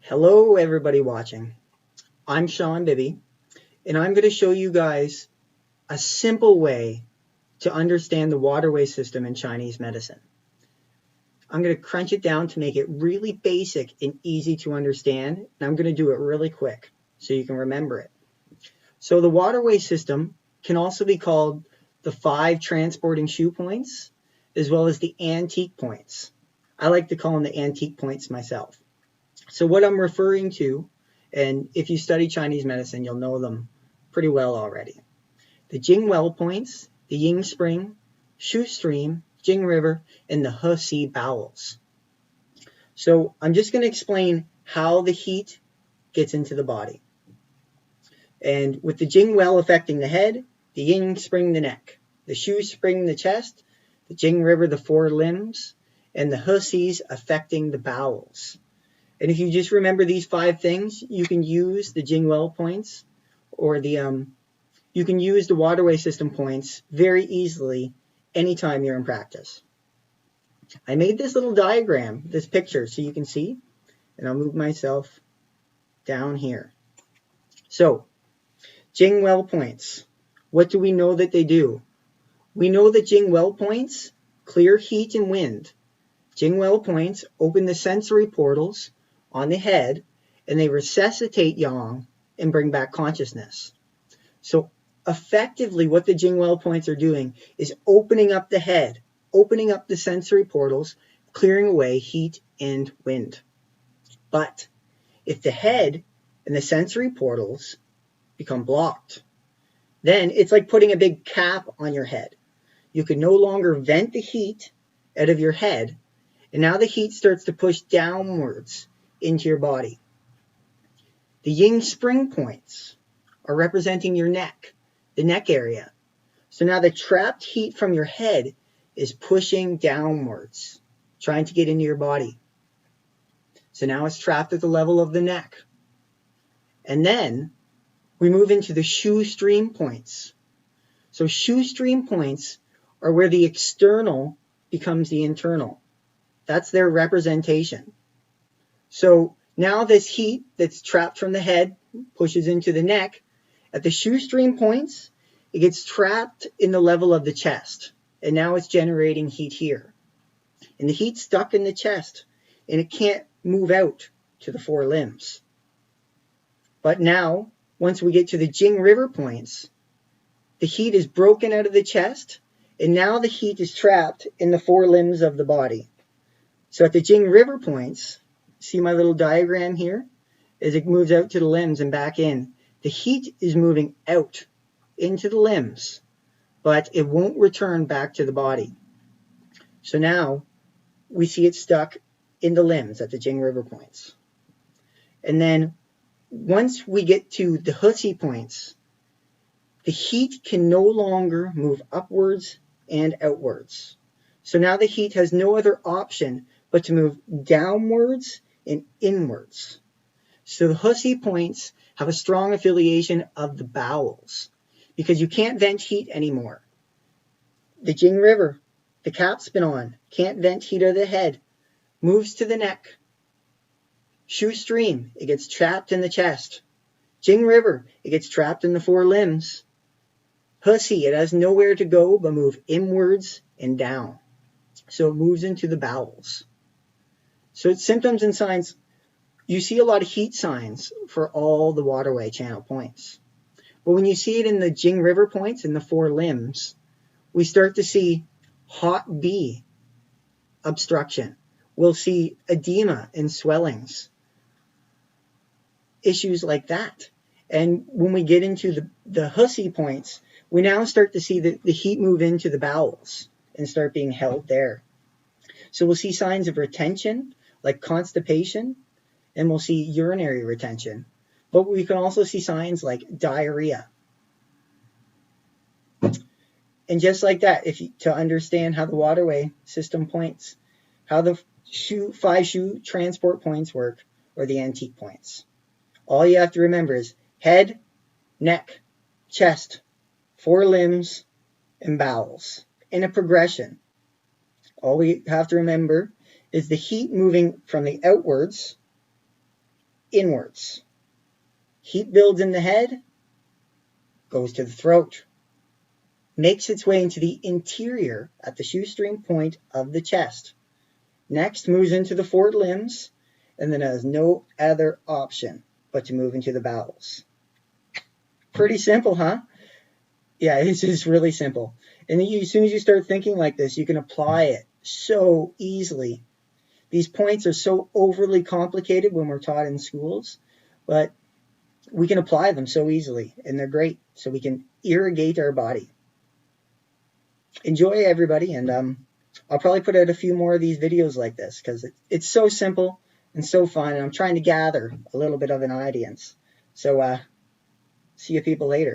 Hello everybody watching. I'm Shawn Bibby, and I'm going to show you guys a simple way to understand the waterway system in Chinese medicine. I'm going to crunch it down to make it really basic and easy to understand, and I'm going to do it really quick so you can remember it. So the waterway system can also be called the 5 transporting Shu Points, as well as the antique points. I like to call them the antique points myself. So what I'm referring to, and if you study Chinese medicine, you'll know them pretty well already. The Jing well points, the Ying spring, Shu stream, Jing river, and the He bowels. So I'm just going to explain how the heat gets into the body. And with the Jing well affecting the head, the Ying spring the neck, the Shu spring the chest, the Jing river the 4 limbs, and the He's affecting the bowels. And if you just remember these 5 things, you can use the Jing well points or you can use the waterway system points very easily anytime you're in practice. I made this little diagram, this picture, so you can see, and I'll move myself down here. So, Jing well points. What do we know that they do? We know that Jing well points clear heat and wind. Jing well points open the sensory portals on the head, and they resuscitate Yang and bring back consciousness. So effectively what the Jing well points are doing is opening up the head, opening up the sensory portals, clearing away heat and wind. But if the head and the sensory portals become blocked, then it's like putting a big cap on your head. You can no longer vent the heat out of your head, and now the heat starts to push downwards into your body. The Ying spring points are representing your neck, the neck area. So now the trapped heat from your head is pushing downwards, trying to get into your body. So now it's trapped at the level of the neck. And then we move into the Shu stream points. So Shu stream points are where the external becomes the internal. That's their representation. So now this heat that's trapped from the head pushes into the neck. At the Shu stream points, it gets trapped in the level of the chest. And now it's generating heat here. And the heat's stuck in the chest, and it can't move out to the 4 limbs. But now, once we get to the Jing river points, the heat is broken out of the chest, and now the heat is trapped in the 4 limbs of the body. So at the Jing river points, see my little diagram here? As it moves out to the limbs and back in, the heat is moving out into the limbs, but it won't return back to the body. So now we see it stuck in the limbs at the Jing river points. And then once we get to the He points, the heat can no longer move upwards and outwards. So now the heat has no other option but to move downwards and inwards. So the He points have a strong affiliation of the bowels because you can't vent heat anymore. The Jing river, the cap's been on, can't vent heat out of the head, moves to the neck. Shu stream, it gets trapped in the chest. Jing river, it gets trapped in the 4 limbs. He, it has nowhere to go but move inwards and down. So it moves into the bowels. So it's symptoms and signs. You see a lot of heat signs for all the waterway channel points. But when you see it in the Jing river points in the 4 limbs, we start to see hot B obstruction. We'll see edema and swellings, issues like that. And when we get into the He points, we now start to see the heat move into the bowels and start being held there. So we'll see signs of retention, like constipation, and we'll see urinary retention. But we can also see signs like diarrhea. And just like that, to understand how the waterway system points, how the 5 Shu transport points work, or the antique points. All you have to remember is head, neck, chest, 4 limbs, and bowels in a progression. All we have to remember is the heat moving from the outwards inwards. Heat builds in the head, goes to the throat, makes its way into the interior at the shoestring point of the chest. Next, moves into the forward limbs, and then has no other option but to move into the bowels. Pretty simple, huh? Yeah, it's just really simple. And as soon as you start thinking like this, you can apply it so easily. These points are so overly complicated when we're taught in schools, but we can apply them so easily, and they're great. So we can irrigate our body. Enjoy, everybody, and I'll probably put out a few more of these videos like this because it's so simple and so fun, and I'm trying to gather a little bit of an audience. So see you people later.